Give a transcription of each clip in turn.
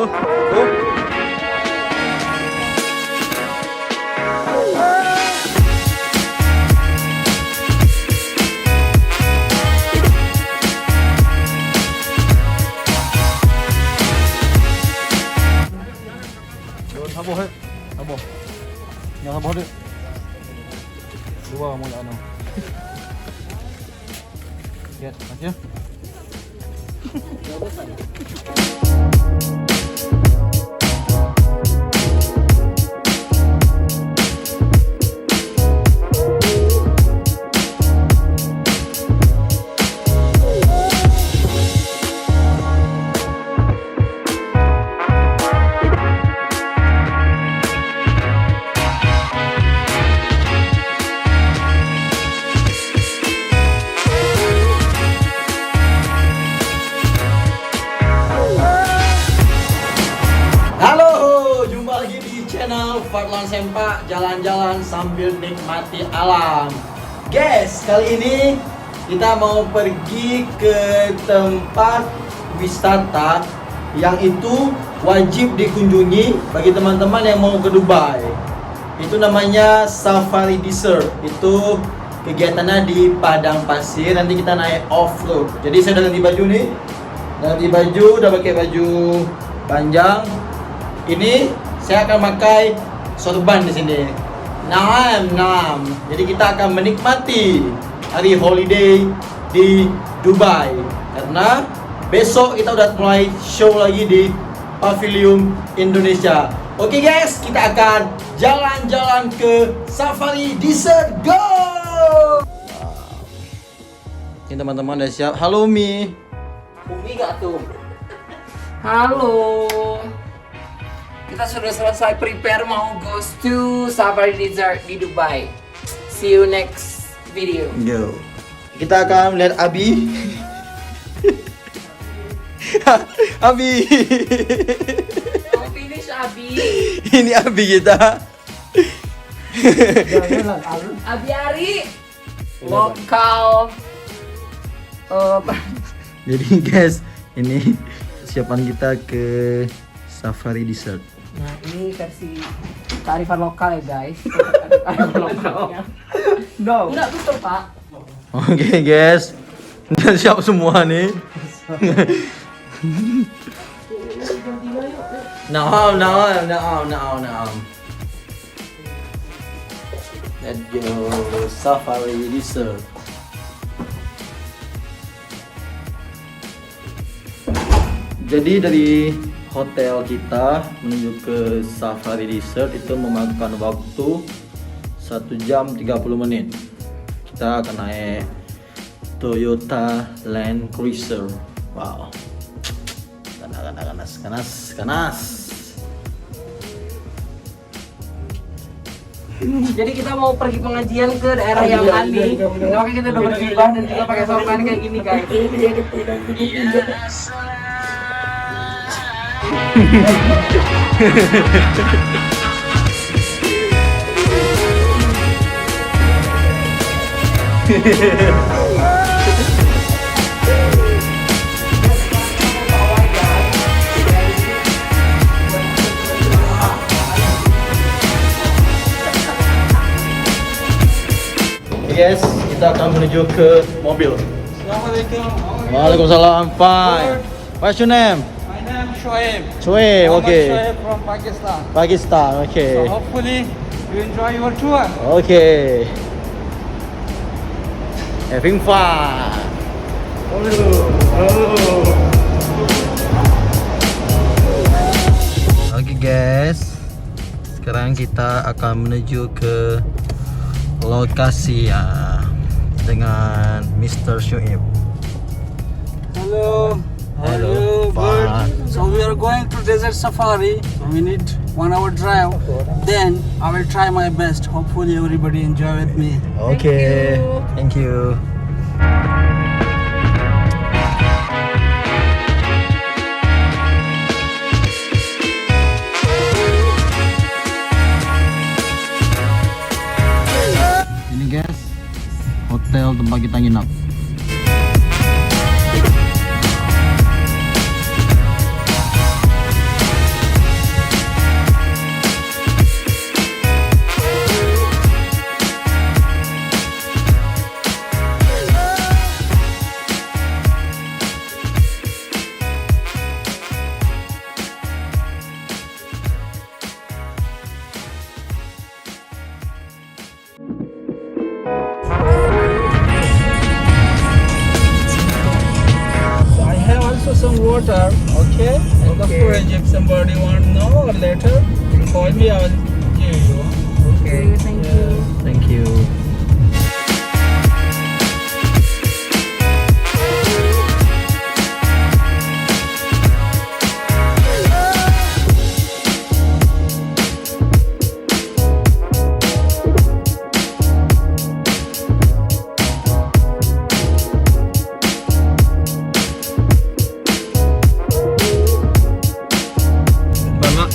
Habo hết, habo. Nhà habo đi. Dua mula ano. Get, aja. Fadlan Sempak, jalan-jalan sambil nikmati alam. Guys, kali ini kita mau pergi ke tempat wisata yang itu wajib dikunjungi bagi teman-teman yang mau ke Dubai. Itu namanya Safari Desert. Itu kegiatannya di padang pasir. Nanti kita naik off-road. Jadi saya udah ganti baju nih. Ganti baju, udah pakai baju panjang. Ini saya akan pakai sorban di sini. Naam. Jadi kita akan menikmati hari holiday di Dubai. Karena besok kita udah mulai show lagi di Pavilion Indonesia. Oke guys, kita akan jalan-jalan ke Safari Desert. Go! Ini teman-teman udah siap. Halo Mi. Umi gak tuh? Halo. Kita sudah selesai prepare mau goes to Safari Desert di Dubai. See you next video. Go. Kita akan melihat Abi. Abi. Mau finish Abi. Ini Abi kita. Abi Ari. Lokal. Jadi guys, ini persiapan kita ke Safari Desert. Nah ini versi kearifan lokal ya guys. Kearifan lokal. No. Enggak betul Pak. Oke guys, udah siap semua nih. Naam. Let's go Safari Desert. Jadi dari hotel kita menuju ke Safari Desert itu memakan waktu 1 jam 30 menit. Kita akan naik Toyota Land Cruiser. Wow. Ganas. Jadi kita mau pergi pengajian ke daerah yang aneh. Makanya kita udah berjubah dan juga pakai sorban kayak gini guys. Yes, kita akan menuju ke mobil. Assalamualaikum. Waalaikumsalam. Fine. What's your name? My name is Shoaib. Shoaib, okay. Shoaib from Pakistan. Pakistan, So okay. hopefully you enjoy your tour. Okay. Having fun. Oke guys, sekarang kita akan menuju ke lokasi ya dengan Mr. Shoaib. Hello. Hello. Fun. So we are going to desert safari. So we need 1 hour drive. Then I will try my best. Hopefully everybody enjoy with me. Okay. Thank you. Ini guys, hotel tempat kita nginap. water. Okay. And the Okay. fridge. If somebody want know or later, call me. I will give you. Okay, thank you. Thank you. Mama.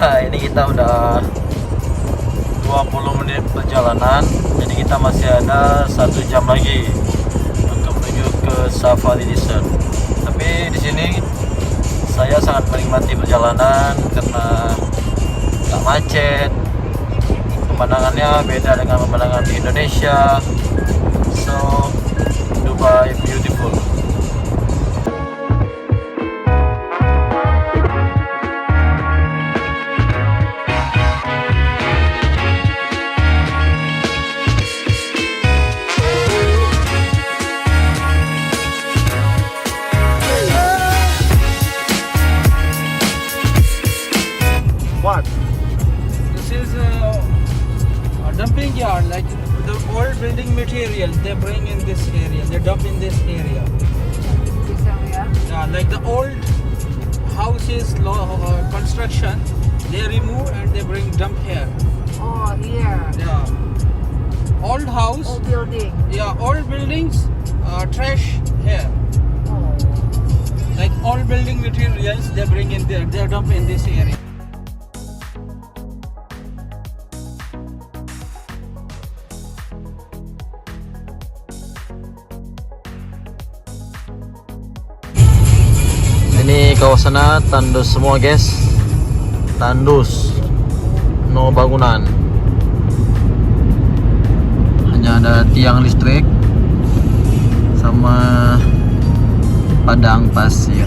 Ini kita udah 20 menit perjalanan, jadi kita masih ada 1 jam lagi untuk menuju ke Safari Desert. Tapi di sini saya sangat menikmati perjalanan karena nggak macet, pemandangannya beda dengan pemandangan di Indonesia. So Dubai beautiful. What? This is a dumping yard. Like the old building material, they bring in this area. They dump in this area. This area? Yeah, like the old houses, construction, they remove and they bring dump here. Oh, here. Yeah. Old house. Old building. Yeah, old buildings, trash here. Oh. Like old building materials, they bring in there. They dump in this area. Ini kawasannya tandus semua guys, tandus, no bangunan, hanya ada tiang listrik sama padang pasir.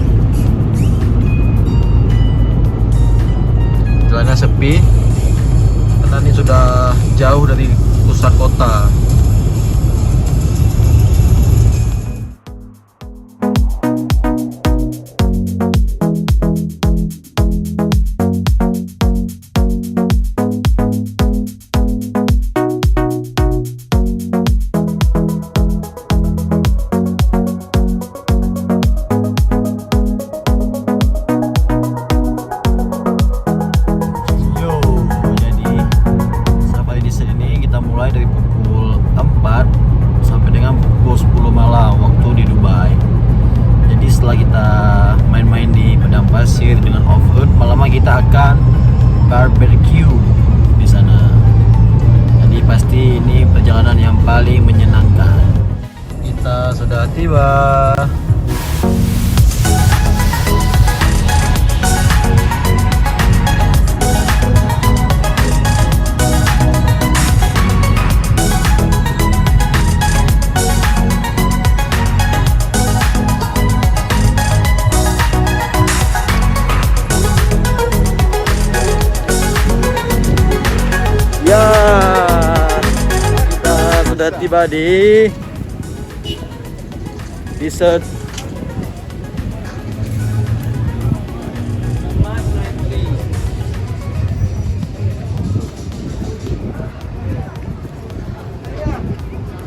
Jalannya sepi karena ini sudah jauh dari pusat kota. Dengan off-road, malam kita akan barbecue di sana. Jadi pasti ini perjalanan yang paling menyenangkan. Kita sudah tiba. Ya, kita sudah tiba di Desert.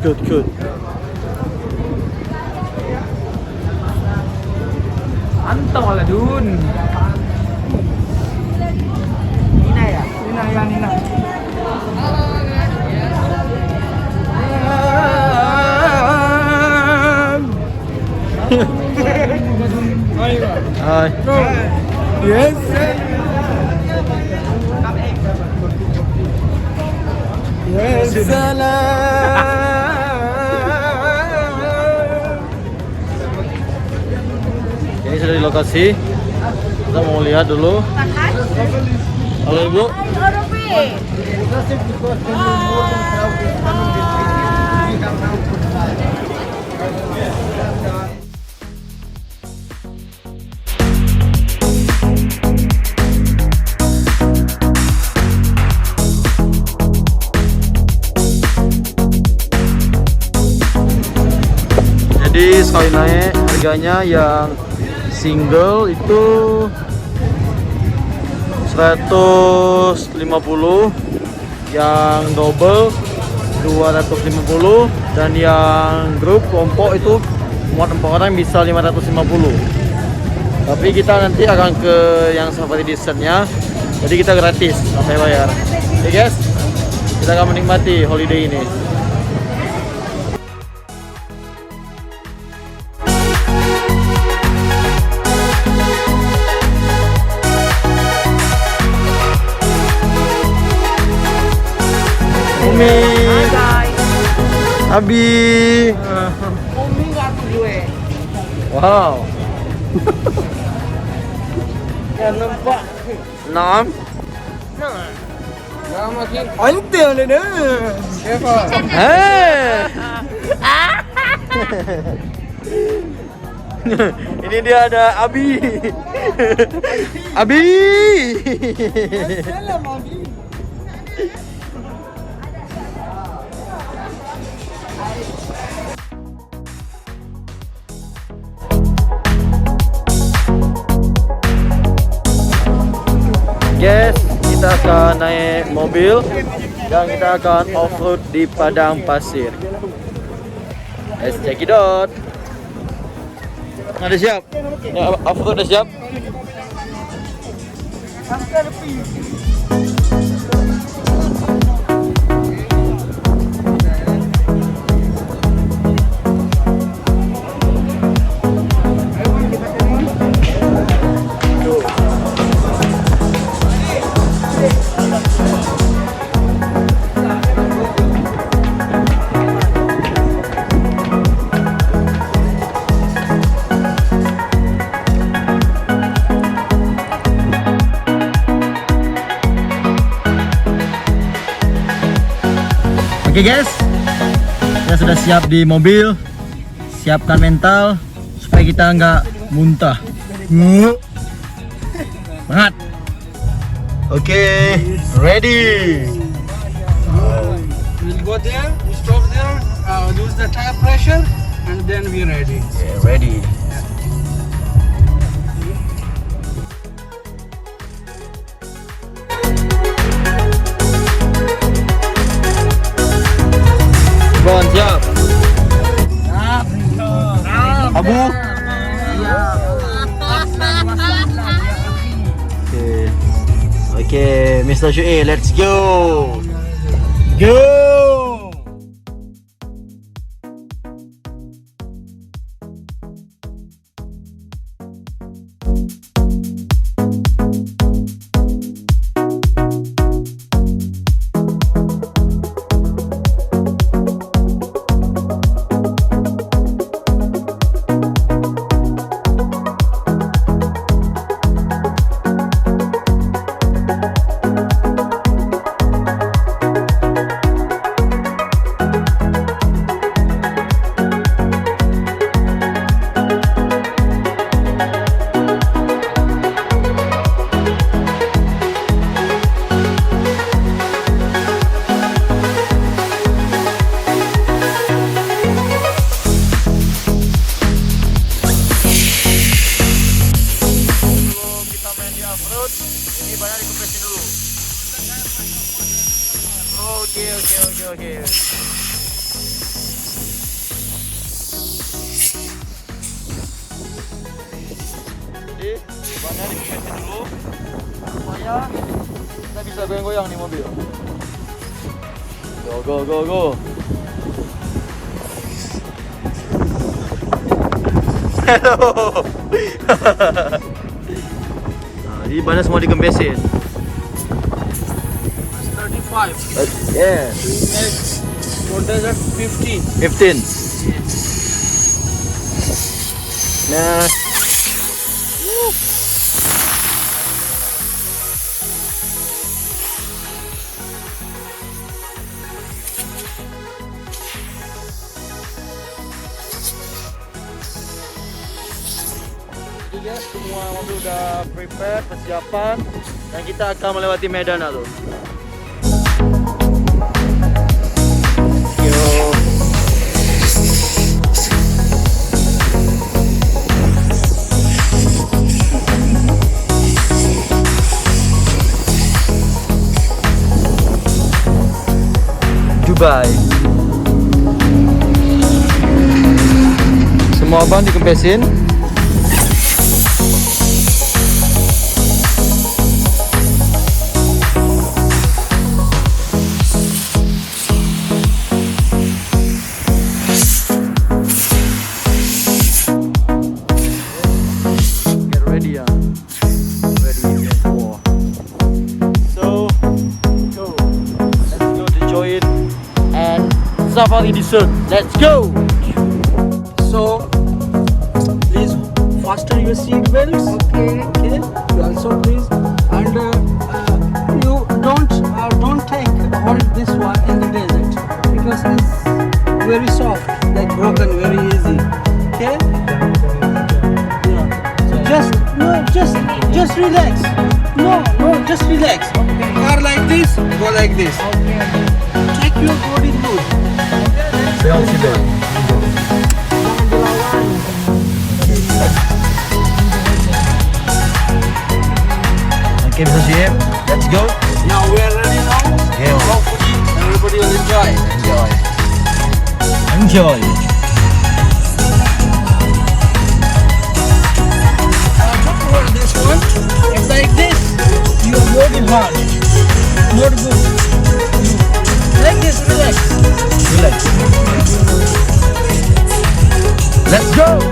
Good. Antong ala dun. Ini sudah di lokasi. Kita mau lihat dulu. Halo Ibu. Jadi sekali naik harganya yang single itu 150, yang double 250, dan yang grup kelompok itu muat 4 orang bisa 550. Tapi kita nanti akan ke yang safari dessertnya, jadi kita gratis sampai bayar. Oke guys, kita akan menikmati holiday ini. Abi. Umi nggak gue. Wow. Ya nampak. Enam. Nah makin. Ante ada. Siapa? Ini dia ada Abi. Abi. Salam Abi. Guys, kita akan naik mobil dan kita akan off-road di padang pasir. Let's check it out. Ada siap? Ya, off-road udah siap? Oke guys, kita sudah siap di mobil. Siapkan mental supaya kita nggak muntah. Semangat. Oke, ready. We'll go there, we stop there, use the tire pressure, and then we ready. Okay, ready. Bon, siap. Abu. Okay, Mr. Syu'i, let's go. Go. Oke. Jadi bannya dikesin dulu supaya kita bisa goyang-goyang nih mobil. Go. Hello. Nah, jadi bannya semua digembesin. Starting 5. Yeah. Next, for desert 15. 15. Nah. Jadi guys, semua mobil udah prepare, persiapan, dan kita akan melewati medan tuh. Yo. Dubai. Semua ban dikempesin. Get ready ya. Ready for war. So go. Let's go to join and safari desert. Let's go. So, please fasten your seat belts. Okay. Okay. You also please, and you don't take hold this one in the desert because it's very soft, like broken, very easy. Okay. Yeah. So just relax. No, just relax. Car like this, go like this. Okay. Check your body good. Okay, Mr. GM, let's go. Now we are ready now. Yeah. Hopefully everybody will enjoy. Enjoy. Enjoy. Don't hold this one. It's like this. You are working hard. Not good. Like this, relax. Relax. Let's go.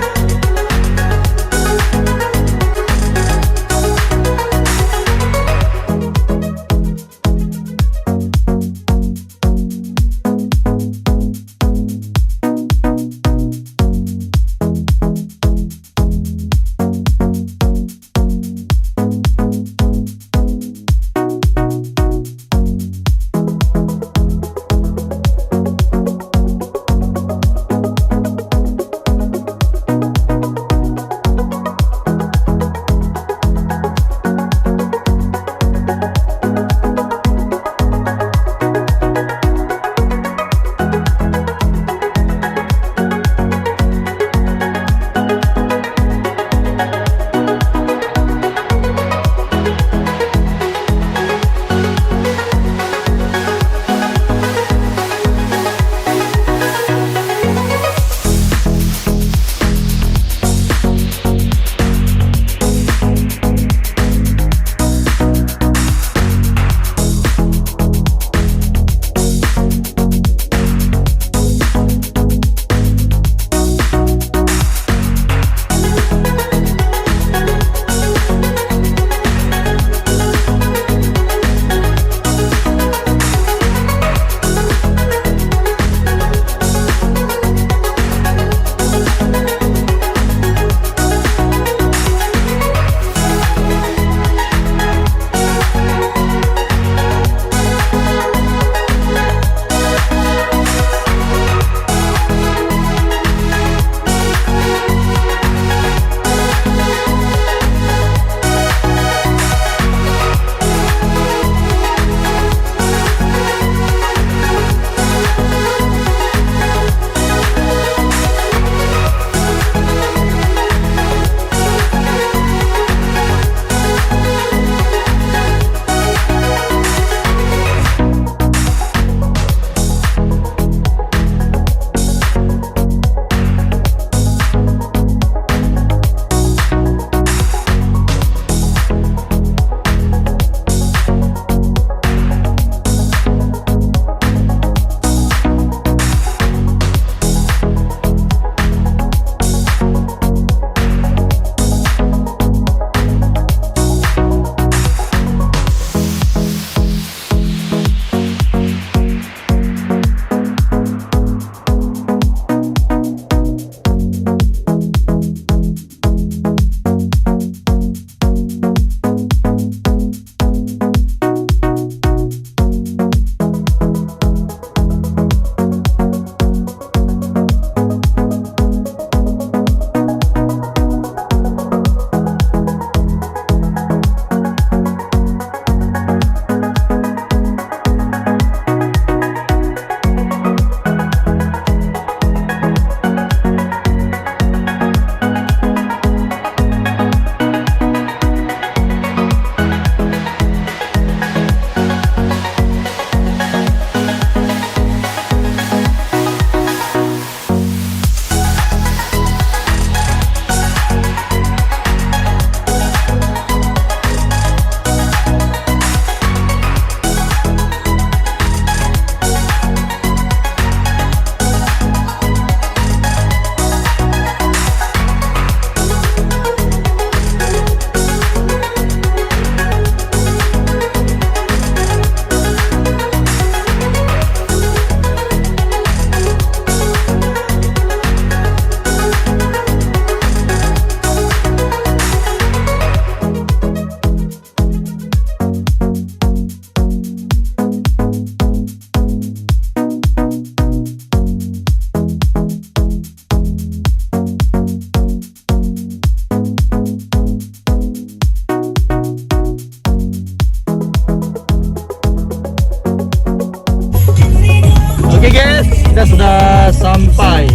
sampai.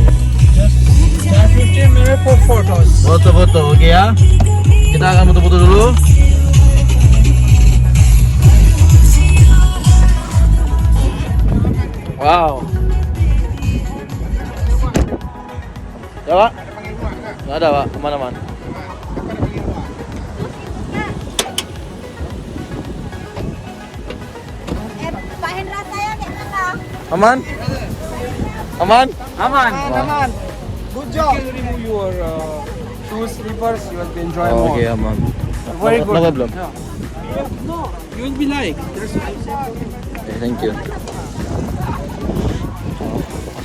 Just 15 minutes for photos. Foto-foto, oke ya. Kita akan foto-foto dulu. Wow. Ya Pak? Nggak ada Pak, aman-aman. Pak Hendra saya di mana? Aman? Aman? Aman. Good job. You can remove your shoes, slippers. You will enjoy more. Oke, aman. Very No good. problem. Yeah. No, you will be like. Oke, thank you.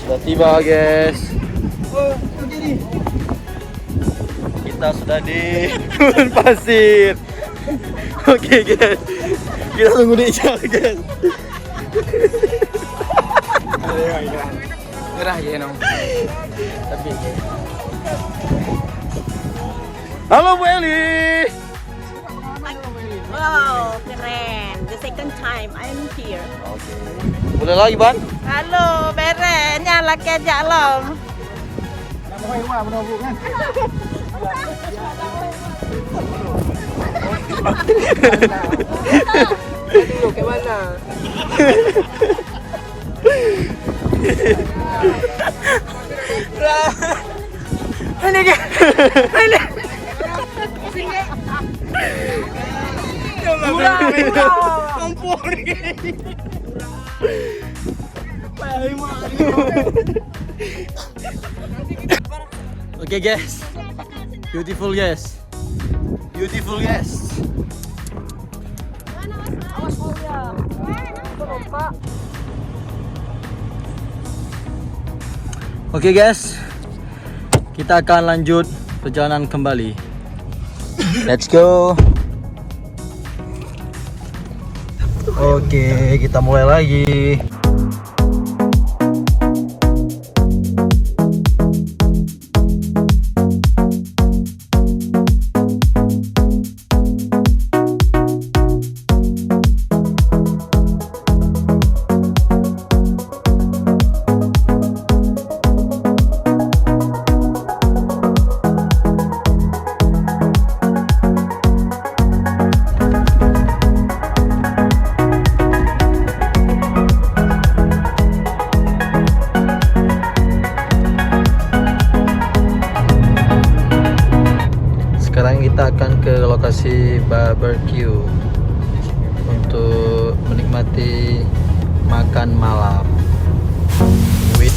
Sudah tiba guys. Oh, begini. Kita sudah di gurun pasir. Oke guys. Kita tunggu di jalan guys. Gerah ya no. Tapi halo Bu Eli. Wow, keren. The second time I'm here. Oke. Boleh lagi Ban? Halo, Beren, nyala ke jalan. Ke mana? Oke guys. Beautiful guys. Beautiful guys. Oke guys. Kita akan lanjut perjalanan kembali. Let's go. Oke, kita mulai lagi. Sekarang kita akan ke lokasi barbecue untuk menikmati makan malam. Wait.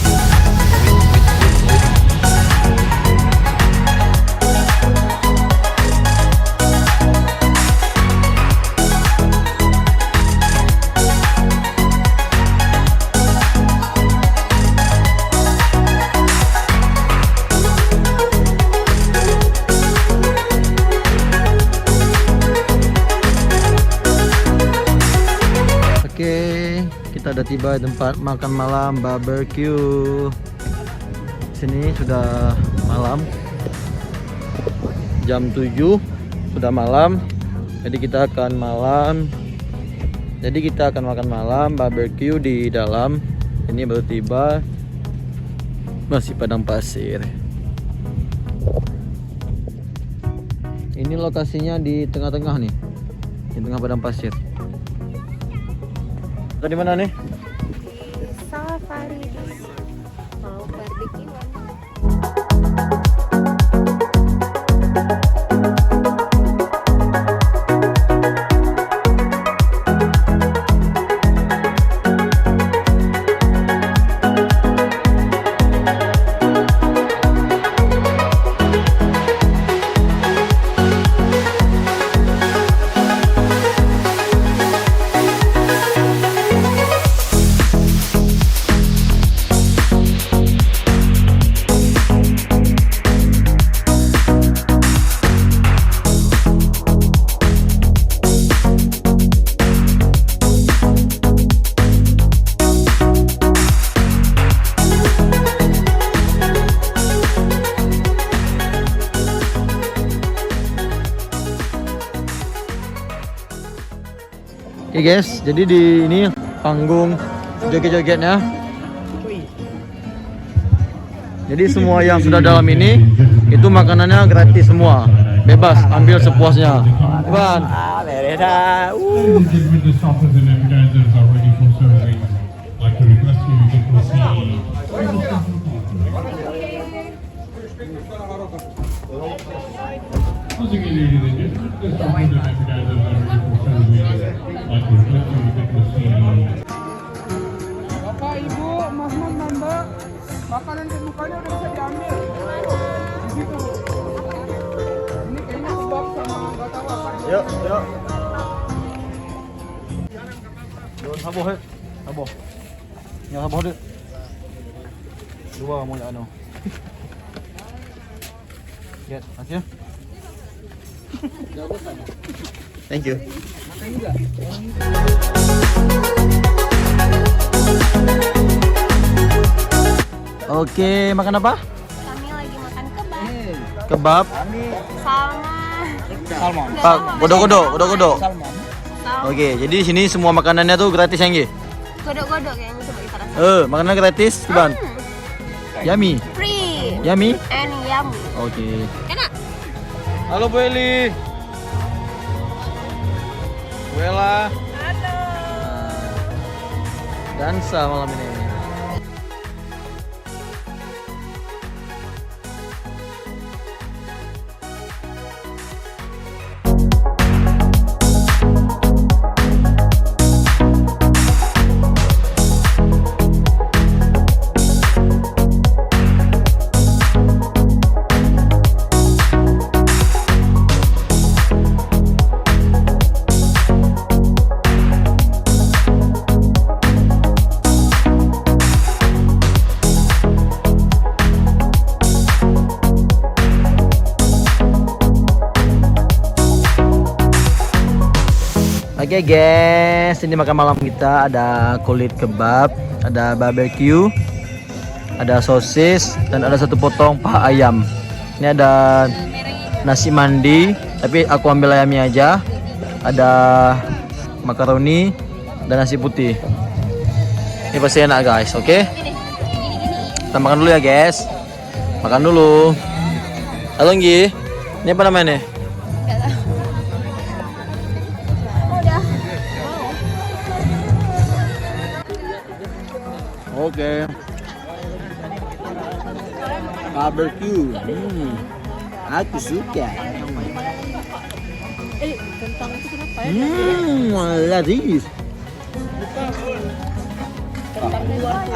Oke, kita udah tiba di tempat makan malam barbecue. Sini sudah malam, jam 7 sudah malam. Jadi kita akan makan malam barbecue di dalam. Ini baru tiba, masih padang pasir. Ini lokasinya di tengah-tengah nih, di tengah padang pasir. Tadi mana nih? Safari. Mau barbecue. Oke guys, jadi di ini panggung joget-jogetnya. Jadi semua yang sudah dalam ini itu makanannya gratis semua. Bebas, ambil sepuasnya. Ivan. Bereda. Ladies and gentlemen, the shoppers and appetizers are ready for serving. I'd like to request you to proceed. Once again, ladies and gentlemen, the shoppers and appetizers are ready for serving. I'd like to request you to proceed. Bapak, Ibu, Mas-mas, Mbak, makanan kesukaannya udah bisa diambil. Di situ. Ini kayaknya kebab sama nggak tahu apa. Yuk. Doon saboh, he. Saboh. Yang saboh deh. Dua mau yang ano. Get, aja. Thank you. Oke, makan apa? Kami lagi makan kebab Kebab. sama Salmon. Pak, godok-godok. Salmon. Oke, jadi di sini semua makanannya tuh gratis ya, Ngi? godok-godok kayaknya coba kita rasa. Makanan gratis, Iban. Yummy. Free Yummy. and yummy. Oke. Enak. Halo Bu Eli. Bu Ella. Halo. Dansa malam ini. Oke guys, ini makan malam kita ada kulit kebab, ada barbecue, ada sosis, dan ada satu potong paha ayam. Ini ada nasi mandi, tapi aku ambil ayamnya aja. Ada makaroni dan nasi putih. Ini pasti enak guys, oke? Kita makan dulu ya guys. Makan dulu. Halo Nggi, ini apa namanya? Oke. Barbecue. Aku suka. Kentang itu kenapa ya? Laris. Kentang luar.